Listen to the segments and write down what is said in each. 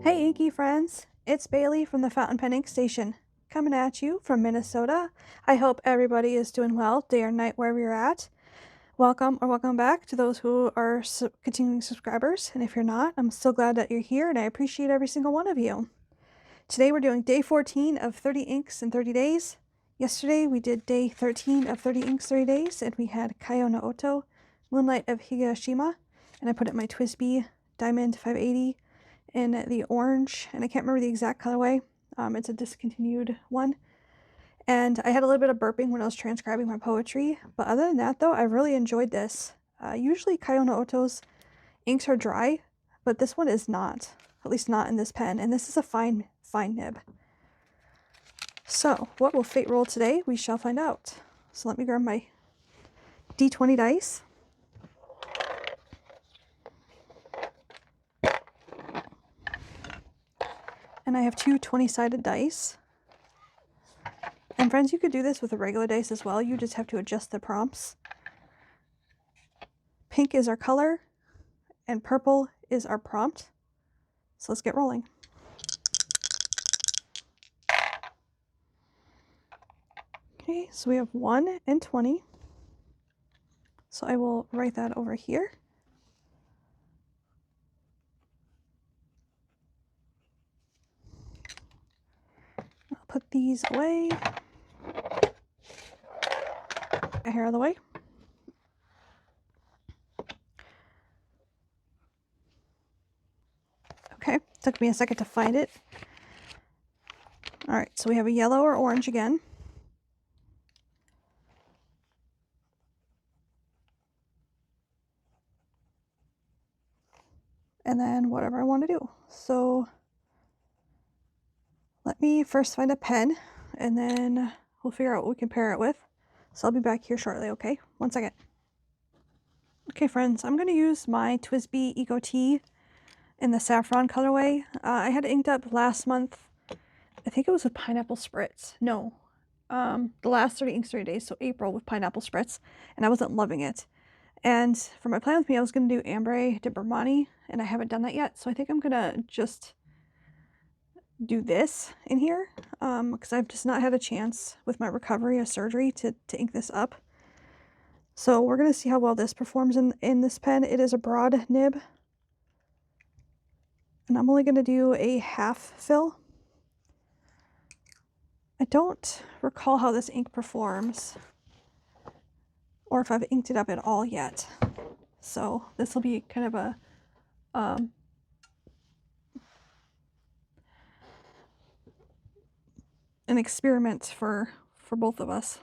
Hey inky friends, it's Bailey from the Fountain Pen Ink Station, coming at you from Minnesota. I hope everybody is doing well, day or night, wherever you're at. Welcome or welcome back to those who are continuing subscribers, and if you're not, I'm so glad that you're here and I appreciate every single one of you. Today we're doing day 14 of 30 inks in 30 days. Yesterday we did day 13 of 30 inks 30 days, and we had Kaio no Oto, Moonlight of Higashima, and I put it in my TWSBI Diamond 580 in the orange, and I can't remember the exact colorway. It's a discontinued one. And I had a little bit of burping when I was transcribing my poetry, but other than that though, I really enjoyed this. Usually Kaio no Oto's inks are dry, but this one is not, at least not in this pen, and this is a fine nib. So what will fate roll today? We shall find out. So let me grab my D20 dice. And I have two 20-sided dice. And friends, you could do this with a regular dice as well. You just have to adjust the prompts. Pink is our color, and purple is our prompt. So let's get rolling. Okay, so we have 1 and 20. So I will write that over here. I'll put these away. My hair out of the way. Okay, took me a second to find it. Alright, so we have a yellow or orange again. And then whatever I want to do. So let me first find a pen, and then we'll figure out what we can pair it with. So I'll be back here shortly, okay? 1 second. Okay, friends, I'm going to use my TWSBI Eco Tea in the saffron colorway. I had it inked up last month. I think it was with pineapple spritz. No, the last 30 inks 30 days, so April with pineapple spritz, and I wasn't loving it. And for my plan with me, I was going to do Ambre de Bermani, and I haven't done that yet, so I think I'm going to just do this in here, because I've just not had a chance with my recovery of surgery to ink this up. So we're going to see how well this performs in this pen. It is a broad nib, and I'm only going to do a half fill. I don't recall how this ink performs, or if I've inked it up at all yet. So this will be kind of a an experiment for both of us.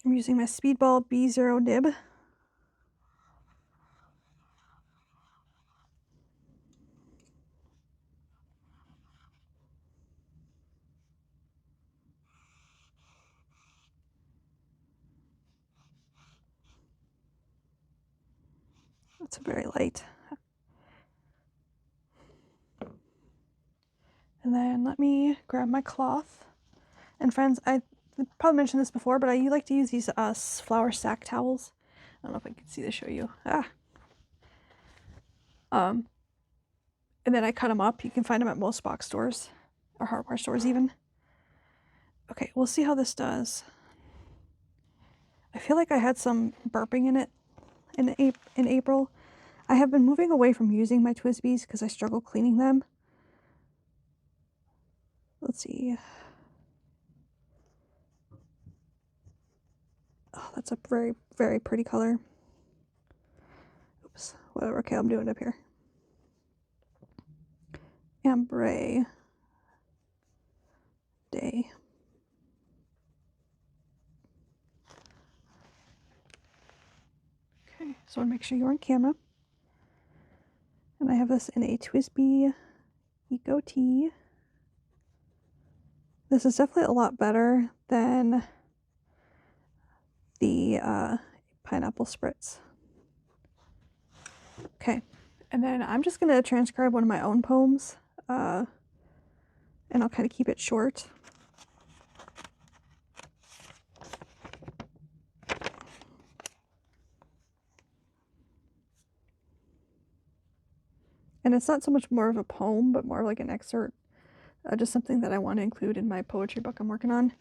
I'm using my Speedball B0 nib. It's very light. And then let me grab my cloth. And friends, I probably mentioned this before, but I like to use these flour sack towels. I don't know if I can see to show you. And then I cut them up. You can find them at most box stores or hardware stores even. Okay, we'll see how this does. I feel like I had some burping in it in April. I have been moving away from using my TWSBIs because I struggle cleaning them. Let's see. Oh, that's a very, very pretty color. Oops, whatever. Okay, I'm doing it up here. Ambre Day. Okay, so I want to make sure you're on camera. And I have this in a TWSBI Eco Tea. This is definitely a lot better than the pineapple spritz. Okay, and then I'm just going to transcribe one of my own poems, and I'll kind of keep it short. And it's not so much more of a poem, but more like an excerpt, just something that I want to include in my poetry book I'm working on.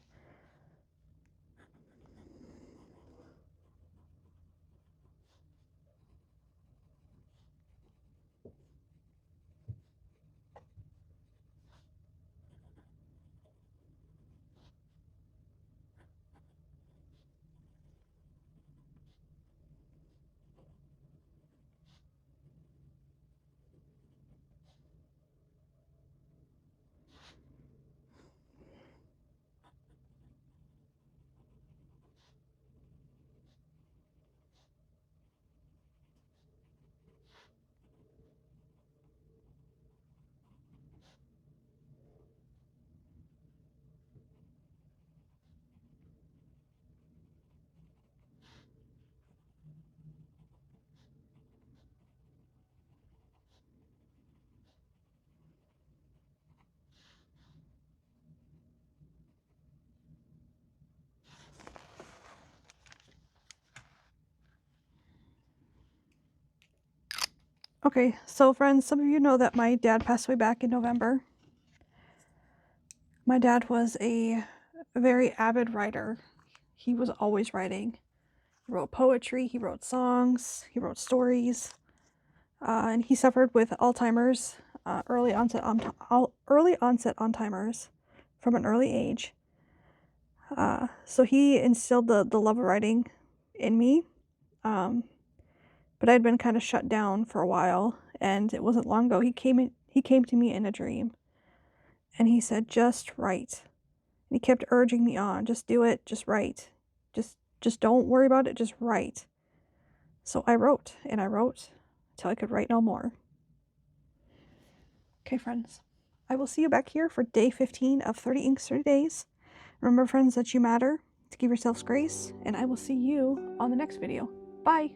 Okay, so friends, some of you know that my dad passed away back in November. My dad was a very avid writer. He was always writing. He wrote poetry, he wrote songs, he wrote stories, and he suffered with Alzheimer's, early onset Alzheimer's from an early age. So he instilled the love of writing in me, but I'd been kind of shut down for a while, and it wasn't long ago he came to me in a dream, and he said, "Just write." And he kept urging me on, "Just do it, just write, just don't worry about it, just write." So I wrote, and I wrote till I could write no more. Okay, friends, I will see you back here for day 15 of 30 Inks 30 Days. Remember, friends, that you matter, to give yourselves grace, and I will see you on the next video. Bye!